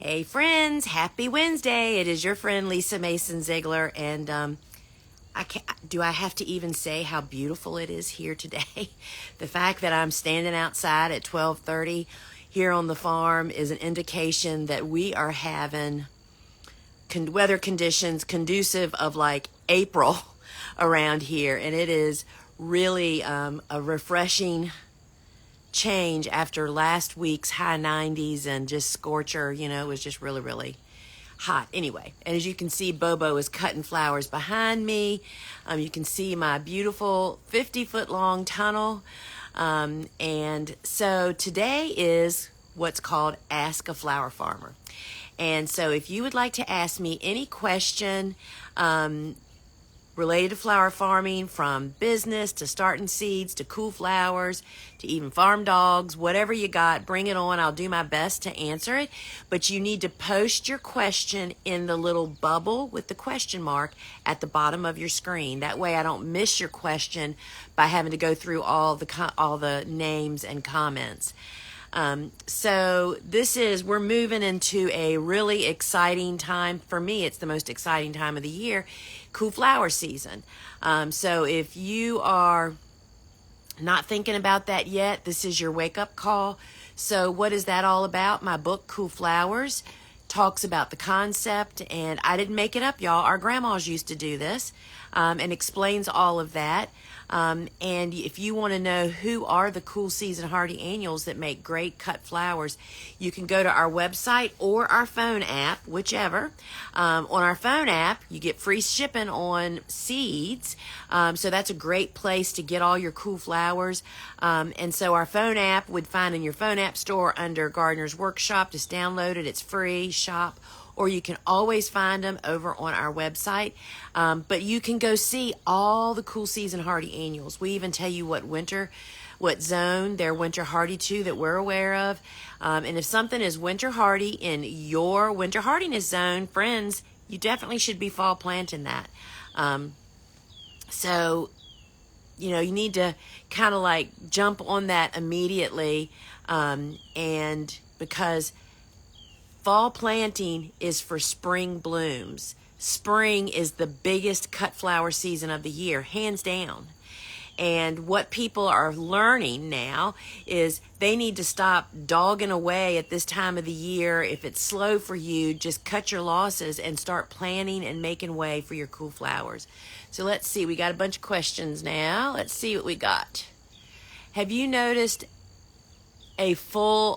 Hey friends, happy Wednesday. It is your friend Lisa Mason Ziegler, and do I have to even say how beautiful it is here today? The fact that I'm standing outside at 12:30 here on the farm is an indication that we are having weather conditions conducive of like April around here, and it is really a refreshing change after last week's high 90s and just scorcher. It was just really, really hot. Anyway, and as you can see, Bobo is cutting flowers behind me. You can see my beautiful 50-foot long tunnel. And so today is what's called Ask a Flower Farmer. And so if you would like to ask me any question related to flower farming, from business to starting seeds to cool flowers to even farm dogs, whatever you got, bring it on. I'll do my best to answer it. But you need to post your question in the little bubble with the question mark at the bottom of your screen. That way I don't miss your question by having to go through all the names and comments. So we're moving into a really exciting time. For me, it's the most exciting time of the year, cool flower season. So if you are not thinking about that yet, this is your wake-up call. So what is that all about? My book, Cool Flowers, talks about the concept, and I didn't make it up, y'all. Our grandmas used to do this, and explains all of that. And if you want to know who are the cool season hardy annuals that make great cut flowers, you can go to our website or our phone app, whichever. On our phone app, you get free shipping on seeds. So that's a great place to get all your cool flowers. And so our phone app would find in your phone app store under Gardener's Workshop. Just download it. It's free. Shop. Or you can always find them over on our website. But you can go see all the cool season hardy annuals. We even tell you what zone they're winter hardy to that we're aware of. And if something is winter hardy in your winter hardiness zone, friends, you definitely should be fall planting that. So you need to kind of like jump on that immediately. And because fall planting is for spring blooms. Spring is the biggest cut flower season of the year, hands down. And what people are learning now is they need to stop dogging away at this time of the year. If it's slow for you, just cut your losses and start planting and making way for your cool flowers. So let's see, we got a bunch of questions now. Let's see what we got. Have you noticed a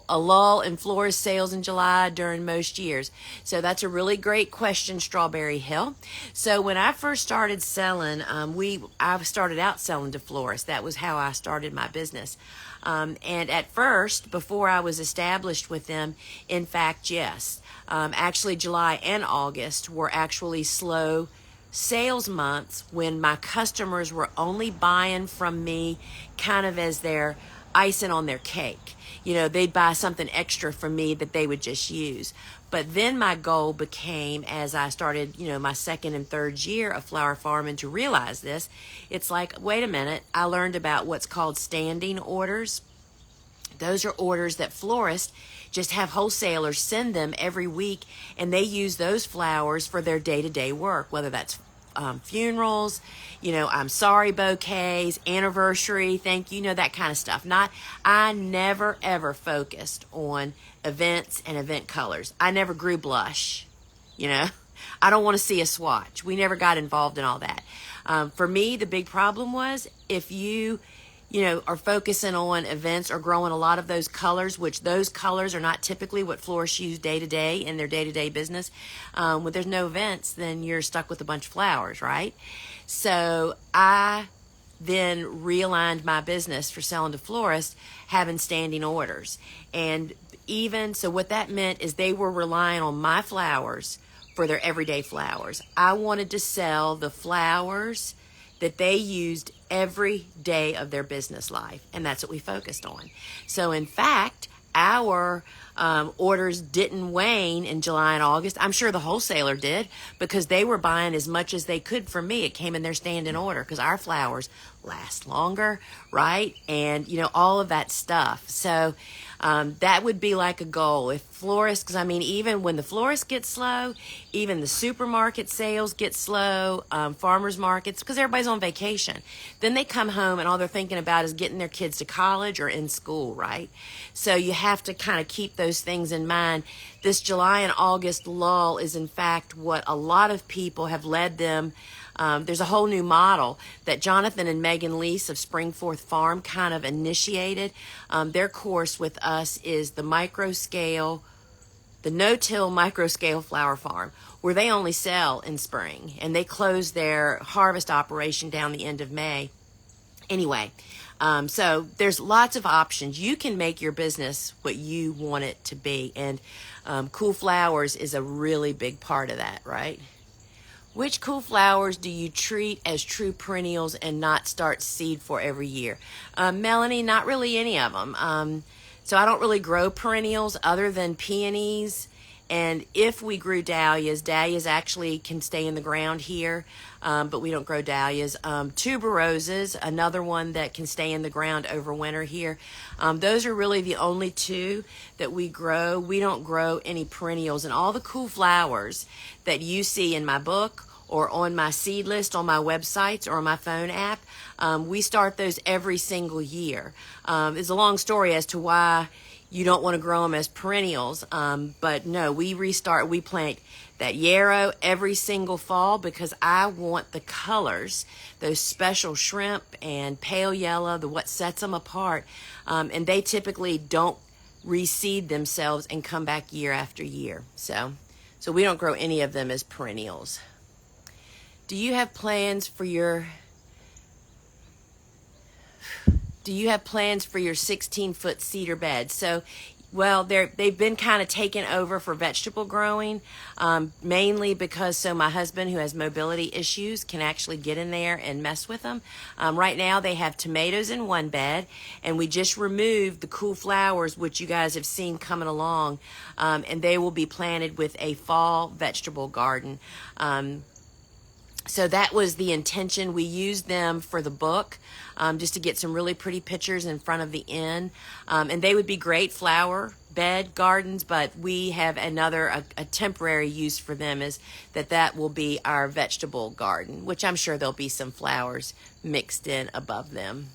lull in florist sales in July during most years? So that's a really great question, Strawberry Hill. So when I first started selling, I started out selling to florists. That was how I started my business. And at first, before I was established with them, in fact, yes. Actually, July and August were actually slow sales months when my customers were only buying from me kind of as their icing on their cake. They'd buy something extra from me that they would just use. But then my goal became, as I started, my second and third year of flower farming, to realize this. It's like, wait a minute, I learned about what's called standing orders. Those are orders that florists just have wholesalers send them every week, and they use those flowers for their day-to-day work, whether that's funerals, I'm sorry bouquets, anniversary, thank you, that kind of stuff. I never ever focused on events and event colors. I never grew blush, I don't want to see a swatch. We never got involved in all that. For me, the big problem was if you are focusing on events or growing a lot of those colors, which those colors are not typically what florists use day to day in their day-to-day business. When there's no events, then you're stuck with a bunch of flowers, right? So I then realigned my business for selling to florists, having standing orders. And so what that meant is they were relying on my flowers for their everyday flowers. I wanted to sell the flowers that they used every day of their business life, and that's what we focused on. So in fact, our orders didn't wane in July and August. I'm sure the wholesaler did, because they were buying as much as they could from me. It came in their standing order because our flowers last longer, right? And all of that stuff. So That would be like a goal. If florists, because I mean, even when the florist gets slow, even the supermarket sales get slow, farmers markets, because everybody's on vacation. Then they come home and all they're thinking about is getting their kids to college or in school, right? So you have to kind of keep those things in mind. This July and August lull is in fact what a lot of people have led them. There's a whole new model that Jonathan and Megan Lease of Springforth Farm kind of initiated. Their course with us is the no-till micro-scale flower farm, where they only sell in spring, and they close their harvest operation down the end of May. Anyway, so there's lots of options. You can make your business what you want it to be, and cool flowers is a really big part of that, right? Which cool flowers do you treat as true perennials and not start seed for every year? Melanie, not really any of them. So I don't really grow perennials other than peonies. And if we grew dahlias actually can stay in the ground here, but we don't grow dahlias. Tuberoses, another one that can stay in the ground over winter here. Those are really the only two that we grow. We don't grow any perennials. And all the cool flowers that you see in my book or on my seed list on my websites or on my phone app, we start those every single year. It's a long story as to why you don't want to grow them as perennials, but no, we plant that yarrow every single fall because I want the colors, those special shrimp and pale yellow, what sets them apart, and they typically don't reseed themselves and come back year after year. So we don't grow any of them as perennials. Do you have plans for your 16-foot cedar bed? So, well, they've been kind of taken over for vegetable growing, mainly because so my husband, who has mobility issues, can actually get in there and mess with them. Right now they have tomatoes in one bed, and we just removed the cool flowers, which you guys have seen coming along, and they will be planted with a fall vegetable garden. So that was the intention. We used them for the book, just to get some really pretty pictures in front of the inn. And they would be great flower bed gardens, but we have a temporary use for them is that will be our vegetable garden, which I'm sure there'll be some flowers mixed in above them.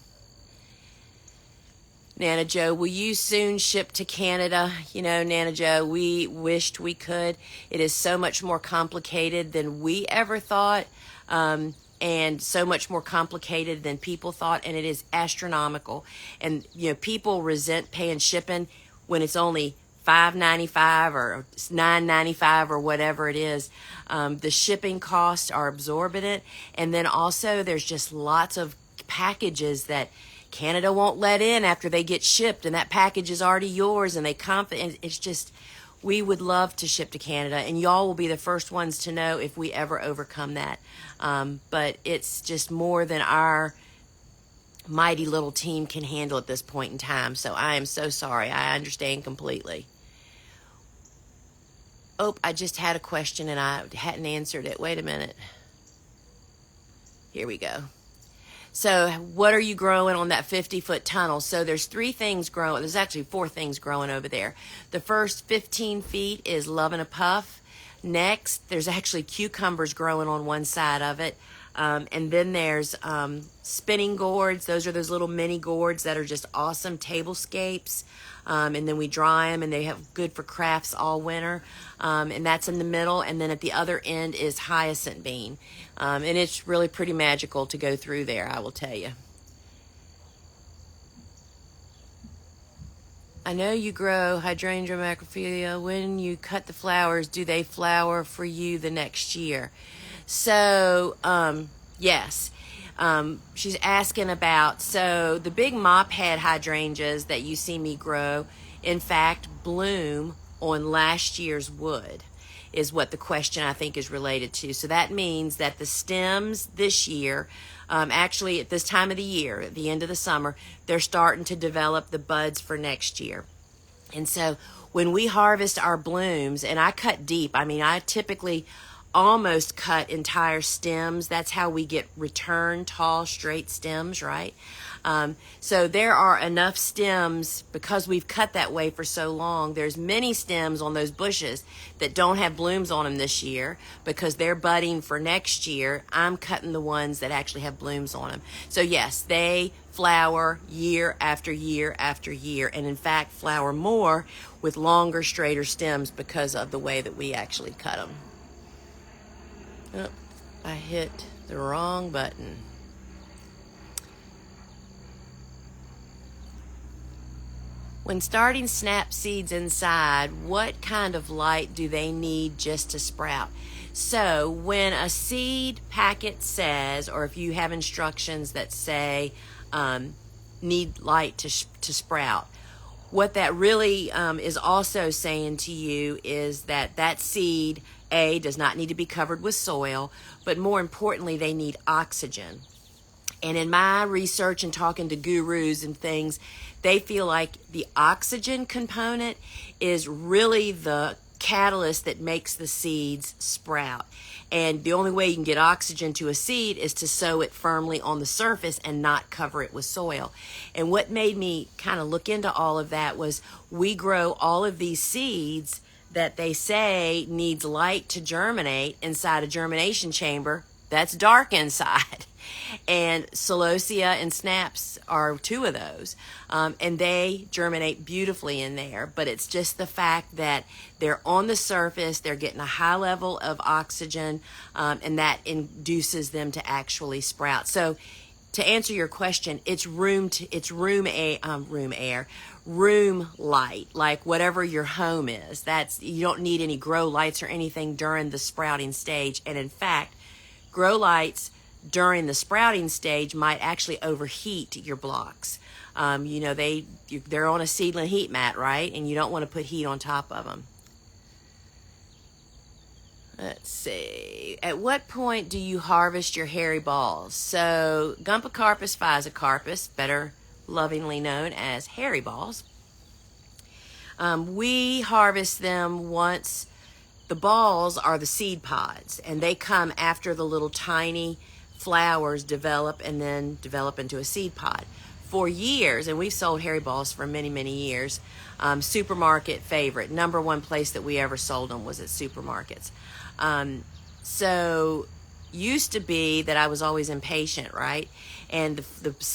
Nana Joe, will you soon ship to Canada? You know, Nana Joe, we wished we could. It is so much more complicated than we ever thought, and so much more complicated than people thought, and it is astronomical. And, you know, people resent paying shipping when it's only $5.95 or $9.95 or whatever it is. The shipping costs are exorbitant, and then also there's just lots of packages that Canada won't let in after they get shipped, and that package is already yours, and it's just, we would love to ship to Canada, and y'all will be the first ones to know if we ever overcome that. But it's just more than our mighty little team can handle at this point in time. So I am so sorry. I understand completely. Oh, I just had a question and I hadn't answered it. Wait a minute. Here we go. So what are you growing on that 50-foot tunnel? So there's 3 things growing. There's actually 4 things growing over there. The first 15 feet is Love and a Puff. Next, there's actually cucumbers growing on one side of it. And then there's spinning gourds. Those are those little mini gourds that are just awesome tablescapes. And then we dry them, and they have good for crafts all winter. And that's in the middle. And then at the other end is hyacinth bean. And it's really pretty magical to go through there, I will tell you. I know you grow hydrangea macrophylla. When you cut the flowers, do they flower for you the next year? So, yes. She's asking about, so the big mop head hydrangeas that you see me grow, in fact, bloom on last year's wood, is what the question I think is related to. So that means that the stems this year, actually at this time of the year, at the end of the summer, they're starting to develop the buds for next year. And so when we harvest our blooms, and I cut deep, I mean, I typically almost cut entire stems. That's how we get return tall, straight stems, right? So there are enough stems, because we've cut that way for so long, there's many stems on those bushes that don't have blooms on them this year because they're budding for next year. I'm cutting the ones that actually have blooms on them. So yes, they flower year after year after year, and in fact flower more with longer, straighter stems because of the way that we actually cut them. Oh, I hit the wrong button. When starting snap seeds inside, what kind of light do they need just to sprout? So when a seed packet says, or if you have instructions that say need light to sprout, what that really is also saying to you is that that seed, A, does not need to be covered with soil, but more importantly, they need oxygen. And in my research and talking to gurus and things, they feel like the oxygen component is really the catalyst that makes the seeds sprout. And the only way you can get oxygen to a seed is to sow it firmly on the surface and not cover it with soil. And what made me kind of look into all of that was we grow all of these seeds that they say needs light to germinate inside a germination chamber that's dark inside. And celosia and snaps are two of those. And they germinate beautifully in there. But it's just the fact that they're on the surface, they're getting a high level of oxygen, and that induces them to actually sprout. So to answer your question, it's room light, like whatever your home is. You don't need any grow lights or anything during the sprouting stage. And in fact, grow lights during the sprouting stage might actually overheat your blocks. They're on a seedling heat mat, right? And you don't want to put heat on top of them. Let's see. At what point do you harvest your hairy balls? So Gumpacarpus physocarpus, better lovingly known as hairy balls, we harvest them once the balls are the seed pods, and they come after the little tiny flowers develop and then develop into a seed pod. For years, and we've sold hairy balls for many, many years, supermarket favorite, number one place that we ever sold them was at supermarkets. So used to be that I was always impatient, right? And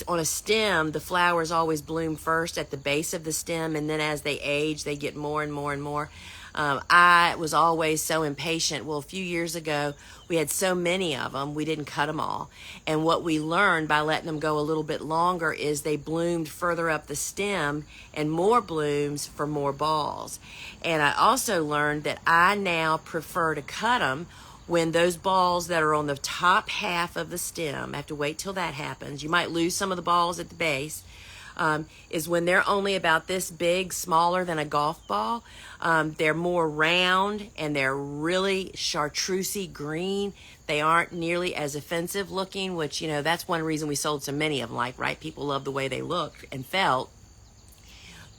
on a stem, the flowers always bloom first at the base of the stem, and then as they age, they get more and more and more. I was always so impatient. Well, a few years ago, we had so many of them, we didn't cut them all. And what we learned by letting them go a little bit longer is they bloomed further up the stem and more blooms for more balls. And I also learned that I now prefer to cut them when those balls that are on the top half of the stem, I have to wait till that happens. You might lose some of the balls at the base. Is when they're only about this big, smaller than a golf ball. They're more round and they're really chartreusey green. They aren't nearly as offensive looking, which, that's one reason we sold so many of them, right? People love the way they looked and felt.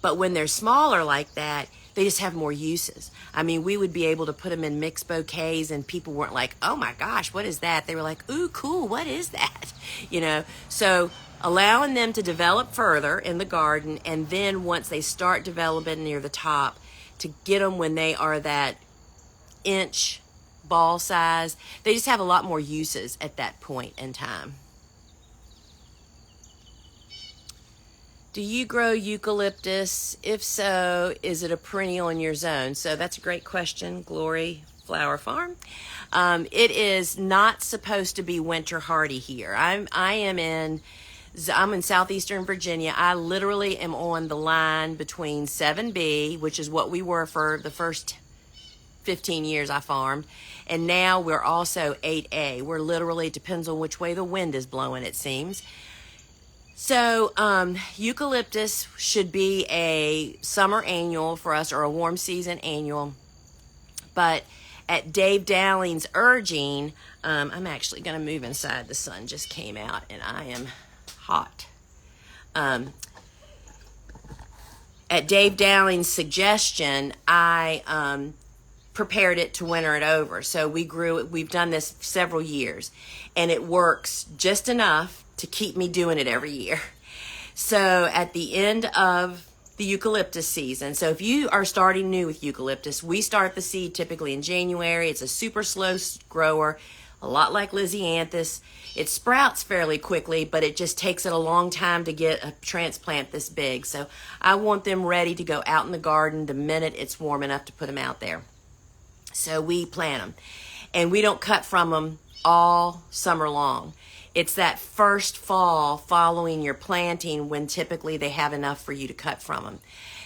But when they're smaller like that, they just have more uses. I mean, we would be able to put them in mixed bouquets and people weren't like, oh my gosh, what is that? They were like, ooh, cool, what is that? So allowing them to develop further in the garden, and then once they start developing near the top, to get them when they are that inch ball size, they just have a lot more uses at that point in time. Do you grow eucalyptus? If so, is it a perennial in your zone? So that's a great question, Glory Flower Farm. It is not supposed to be winter hardy here. I'm in southeastern Virginia. I literally am on the line between 7B, which is what we were for the first 15 years I farmed, and now we're also 8A. We're literally, it depends on which way the wind is blowing, it seems. So eucalyptus should be a summer annual for us, or a warm season annual. But at Dave Dowling's urging, I'm actually going to move inside. The sun just came out and I am hot. At Dave Dowling's suggestion, I prepared it to winter it over. So we've done this several years, and it works just enough to keep me doing it every year. So at the end of the eucalyptus season, so if you are starting new with eucalyptus, we start the seed typically in January. It's a super slow grower, a lot like lisianthus. It sprouts fairly quickly, but it just takes it a long time to get a transplant this big. So I want them ready to go out in the garden the minute it's warm enough to put them out there. So we plant them, and we don't cut from them all summer long. It's that first fall following your planting when typically they have enough for you to cut from them.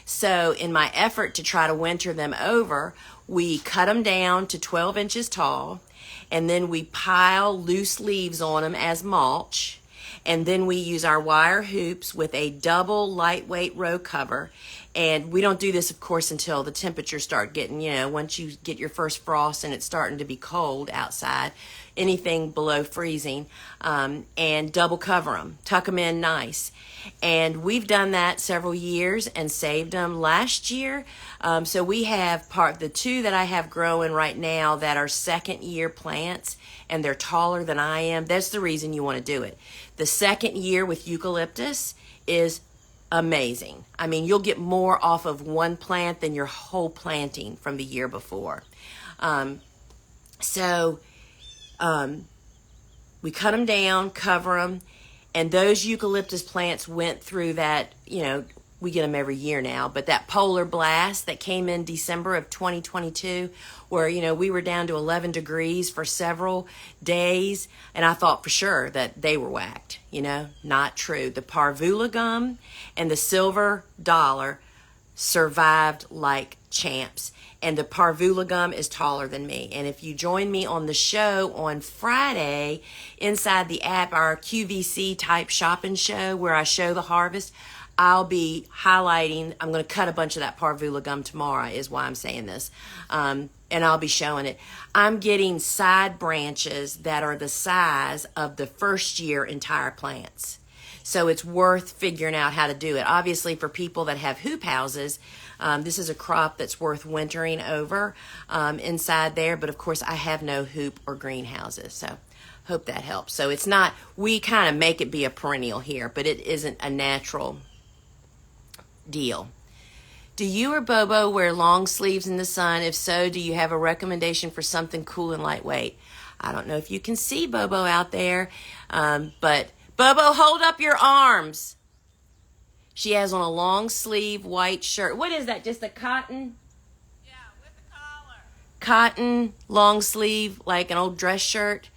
So in my effort to try to winter them over, we cut them down to 12 inches tall, and then we pile loose leaves on them as mulch. And then we use our wire hoops with a double lightweight row cover. And we don't do this, of course, until the temperatures start getting, once you get your first frost and it's starting to be cold outside, anything below freezing, and double cover them, tuck them in nice. And we've done that several years and saved them last year. So we have the two that I have growing right now that are second year plants, and they're taller than I am. That's the reason you want to do it. The second year with eucalyptus is amazing. I mean, you'll get more off of one plant than your whole planting from the year before. We cut them down, cover them, and those eucalyptus plants went through that, we get them every year now, but that polar blast that came in December of 2022, where, we were down to 11 degrees for several days, and I thought for sure that they were whacked, not true. The parvula gum and the silver dollar survived like champs, and the parvula gum is taller than me. And if you join me on the show on Friday inside the app, our QVC type shopping show where I show the harvest, I'll be highlighting, I'm going to cut a bunch of that parvula gum tomorrow is why I'm saying this. And I'll be showing it. I'm getting side branches that are the size of the first year entire plants. So it's worth figuring out how to do it. Obviously, for people that have hoop houses, this is a crop that's worth wintering over inside there. But of course, I have no hoop or greenhouses. So hope that helps. So it's not, we kind of make it be a perennial here, but it isn't a natural deal. Do you or Bobo wear long sleeves in the sun? If so, do you have a recommendation for something cool and lightweight? I don't know if you can see Bobo out there, but Bobo, hold up your arms. She has on a long sleeve white shirt. What is that, just a cotton? Yeah, with a collar. Cotton, long sleeve, like an old dress shirt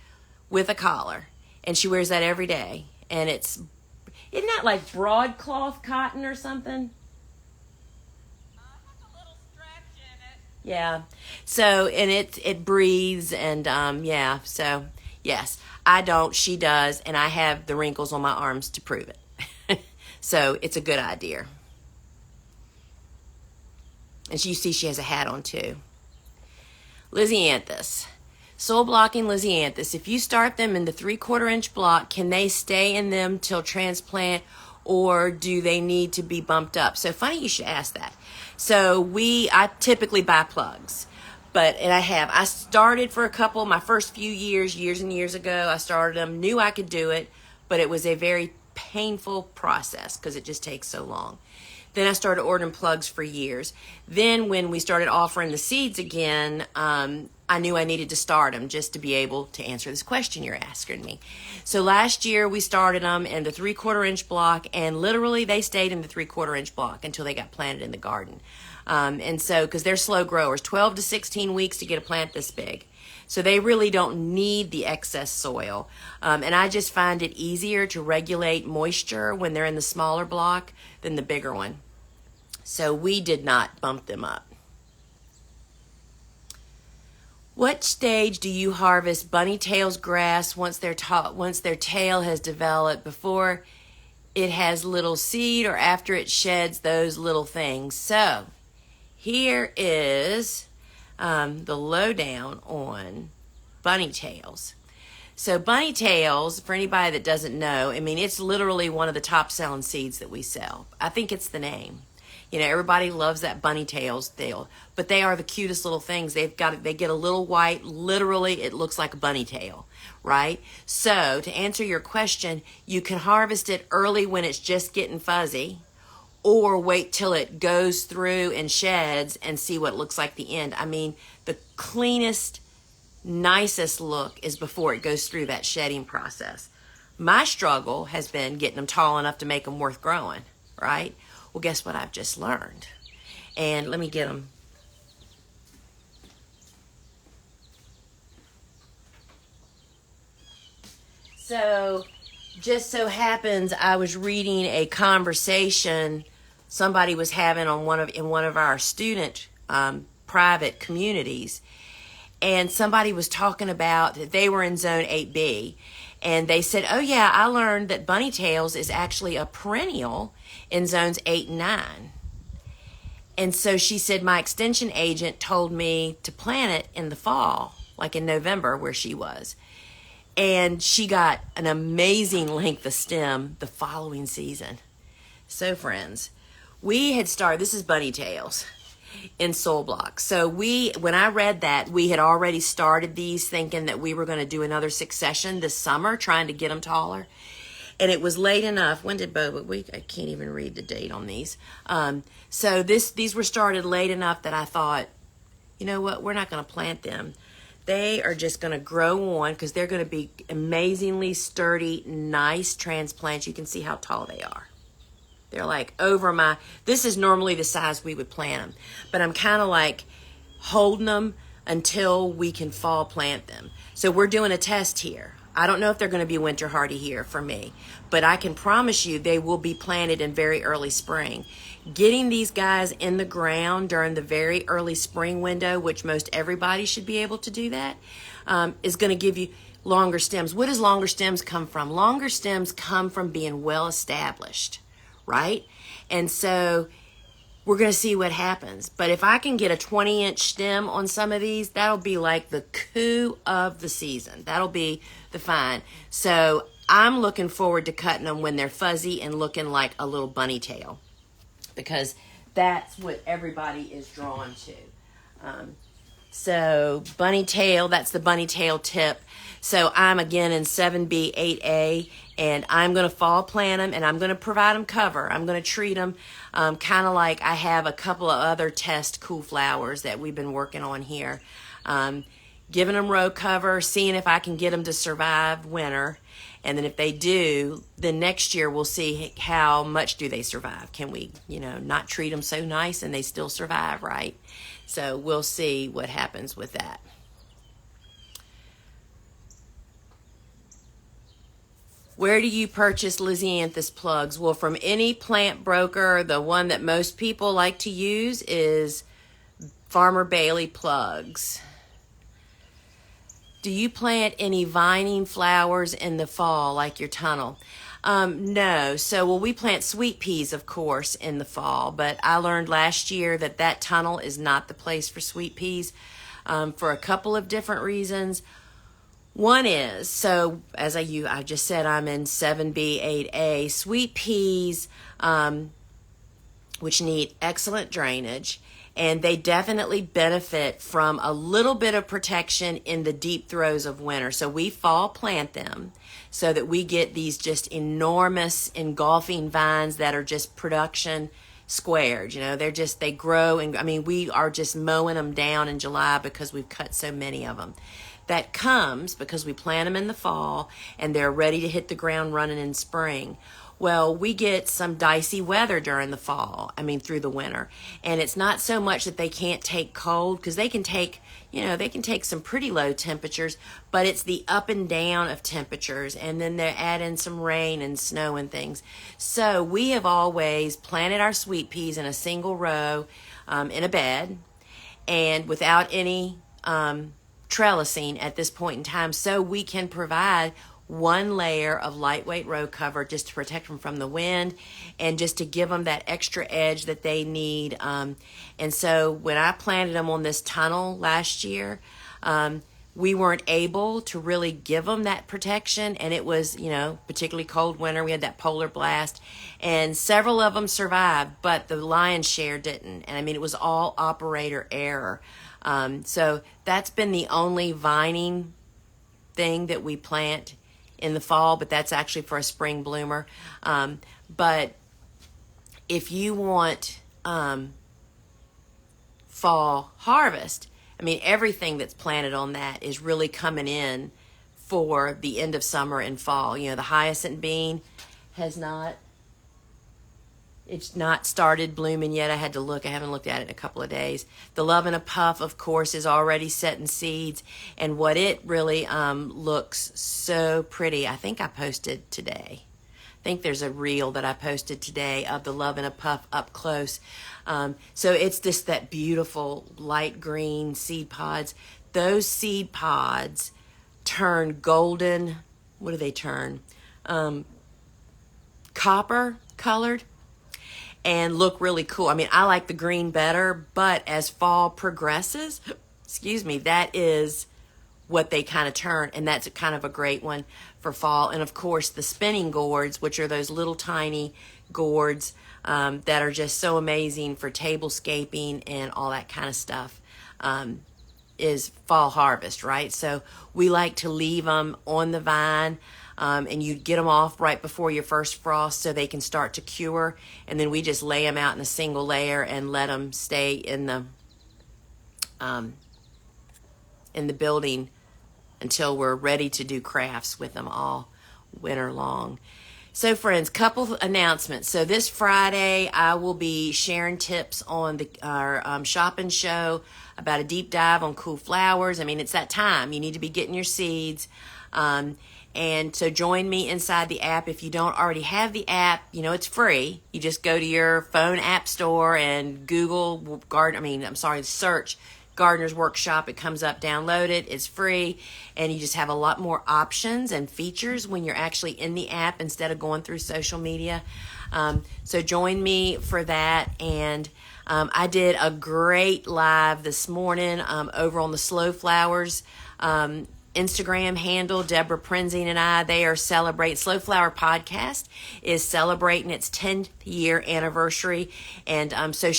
with a collar. And she wears that every day. And isn't that like broadcloth cotton or something? Has a little stretch in it. Yeah. So, and it breathes, and yeah. So, yes, I don't. She does, and I have the wrinkles on my arms to prove it. So it's a good idea. And you see she has a hat on too. Lisianthus. Soil blocking lisianthus. If you start them in the 3/4 inch block, can they stay in them till transplant, or do they need to be bumped up? So funny you should ask that. So I typically buy plugs. I started for a couple, my first few years and years ago, I started them, knew I could do it, but it was a very painful process because it just takes so long. Then I started ordering plugs for years. Then when we started offering the seeds again, I knew I needed to start them just to be able to answer this question you're asking me. So last year we started them in the 3/4 inch block, and literally they stayed in the 3/4 inch block until they got planted in the garden. And so, because they're slow growers, 12 to 16 weeks to get a plant this big. So they really don't need the excess soil. And I just find it easier to regulate moisture when they're in the smaller block than the bigger one. So we did not bump them up. What stage do you harvest bunny tails grass once their tail has developed, before it has little seed or after it sheds those little things? So here is the lowdown on bunny tails. So bunny tails, for anybody that doesn't know, I mean, it's literally one of the top selling seeds that we sell. I think it's the name. You know, everybody loves that bunny tails deal, but they are the cutest little things. They get a little white, literally it looks like a bunny tail, right? So to answer your question, you can harvest it early when it's just getting fuzzy, or wait till it goes through and sheds and see what it looks like the end. I mean, the cleanest, nicest look is before it goes through that shedding process. My struggle has been getting them tall enough to make them worth growing, right? Well, guess what I've just learned? And let me get them. So, just so happens I was reading a conversation somebody was having on in one of our student private communities, and somebody was talking about that they were in zone 8B, and they said, oh yeah, I learned that bunny tails is actually a perennial in zones 8 and 9. And so she said my extension agent told me to plant it in the fall, like in November where she was. And she got an amazing length of stem the following season. So friends, we had started, this is bunny tails in soil blocks. So when I read that, we had already started these thinking that we were going to do another succession this summer, trying to get them taller. And it was late enough. When did Boba? I can't even read the date on these. So these were started late enough that I thought, you know what? We're not going to plant them. They are just going to grow on because they're going to be amazingly sturdy, nice transplants. You can see how tall they are. They're like over my, this is normally the size we would plant them. But I'm kind of like holding them until we can fall plant them. So we're doing a test here. I don't know if they're going to be winter hardy here for me, but I can promise you they will be planted in very early spring. Getting these guys in the ground during the very early spring window, which most everybody should be able to do that, is going to give you longer stems. What does longer stems come from? Longer stems come from being well established, right? And so we're going to see what happens. But if I can get a 20-inch stem on some of these, that'll be like the coup of the season. That'll be the find. So I'm looking forward to cutting them when they're fuzzy and looking like a little bunny tail, because that's what everybody is drawn to. So bunny tail, that's the bunny tail tip. So I'm again in 7B, 8A, and I'm going to fall plant them, and I'm going to provide them cover. I'm going to treat them kind of like I have a couple of other test cool flowers that we've been working on here. Giving them row cover, seeing if I can get them to survive winter. And then if they do, then next year we'll see how much do they survive. Can we, not treat them so nice and they still survive, right? So we'll see what happens with that. Where do you purchase lisianthus plugs? Well, from any plant broker. The one that most people like to use is Farmer Bailey Plugs. Do you plant any vining flowers in the fall, like your tunnel? No. So, we plant sweet peas, of course, in the fall. But I learned last year that tunnel is not the place for sweet peas for a couple of different reasons. One is, so as I just said, I'm in 7B, 8A. Sweet peas, which need excellent drainage, and they definitely benefit from a little bit of protection in the deep throes of winter. So we fall plant them so that we get these just enormous engulfing vines that are just production squared. They grow, and we are just mowing them down in July because we've cut so many of them. That comes because we plant them in the fall and they're ready to hit the ground running in spring. Well, we get some dicey weather during the fall, through the winter. And it's not so much that they can't take cold, because they can take some pretty low temperatures, but it's the up and down of temperatures, and then they add in some rain and snow and things. So we have always planted our sweet peas in a single row in a bed, and without any trellising at this point in time, so we can provide one layer of lightweight row cover just to protect them from the wind and just to give them that extra edge that they need. And so when I planted them on this tunnel last year, we weren't able to really give them that protection, and it was, particularly cold winter. We had that polar blast, and several of them survived, but the lion's share didn't. And I mean, it was all operator error. So that's been the only vining thing that we plant in the fall, but that's actually for a spring bloomer. But if you want fall harvest, I mean, everything that's planted on that is really coming in for the end of summer and fall. The hyacinth bean has not, it's not started blooming yet. I had to look. I haven't looked at it in a couple of days. The love and a puff, of course, is already setting seeds. And what it really looks so pretty. I think I posted today. I think there's a reel that I posted today of the love and a puff up close. So it's just that beautiful light green seed pods. Those seed pods turn golden. What do they turn? Copper colored and look really cool. I mean, I like the green better, but as fall progresses, that is what they kind of turn, and that's kind of a great one for fall. And of course, the spinning gourds, which are those little tiny gourds that are just so amazing for tablescaping and all that kind of stuff, is fall harvest, right? So we like to leave them on the vine, and you get them off right before your first frost so they can start to cure, and then we just lay them out in a single layer and let them stay in the building until we're ready to do crafts with them all winter long. So friends, couple announcements. So this Friday, I will be sharing tips on our shop and show about a deep dive on cool flowers. I mean, it's that time. You need to be getting your seeds. And so join me inside the app. If you don't already have the app, it's free. You just go to your phone app store and Google search Gardener's Workshop. It comes up, download it. It's free. And you just have a lot more options and features when you're actually in the app instead of going through social media. So join me for that. And I did a great live this morning over on the Slow Flowers Instagram handle. Deborah Prenzing and I, they are celebrating. Slow Flower Podcast is celebrating its 10th year anniversary. And so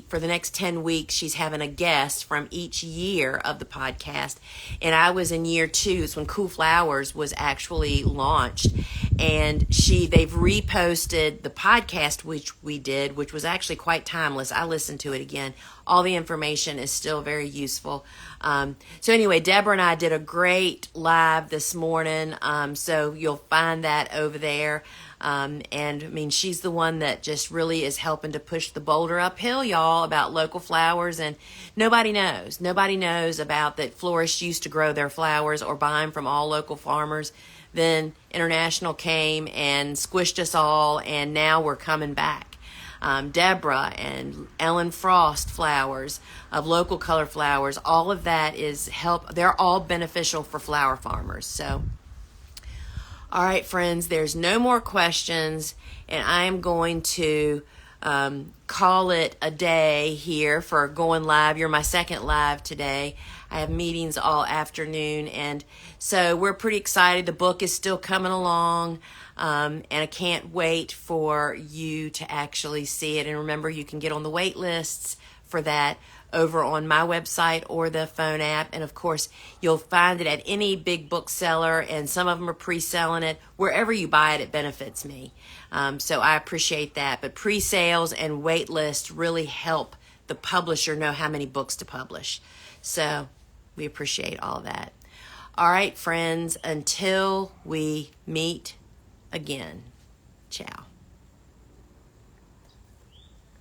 for the next 10 weeks, she's having a guest from each year of the podcast. And I was in year 2. It's when Cool Flowers was actually launched. And they've reposted the podcast, which we did, which was actually quite timeless. I listened to it again. All the information is still very useful. So anyway, Deborah and I did a great live this morning. So you'll find that over there. And I mean, she's the one that just really is helping to push the boulder uphill, y'all, about local flowers. And nobody knows. Nobody knows about that florists used to grow their flowers or buy them from all local farmers. Then International came and squished us all, and now we're coming back. Deborah and Ellen Frost flowers of Local Color Flowers, all of that is help. They're all beneficial for flower farmers. So, all right, friends, there's no more questions, and I'm going to call it a day here for going live. You're my second live today. I have meetings all afternoon, and so we're pretty excited. The book is still coming along, and I can't wait for you to actually see it. And remember, you can get on the wait lists for that over on my website or the phone app. And of course, you'll find it at any big bookseller, and some of them are pre-selling it. Wherever you buy it, it benefits me. So I appreciate that. But pre-sales and wait lists really help the publisher know how many books to publish. So we appreciate all that. All right, friends, until we meet again. Ciao.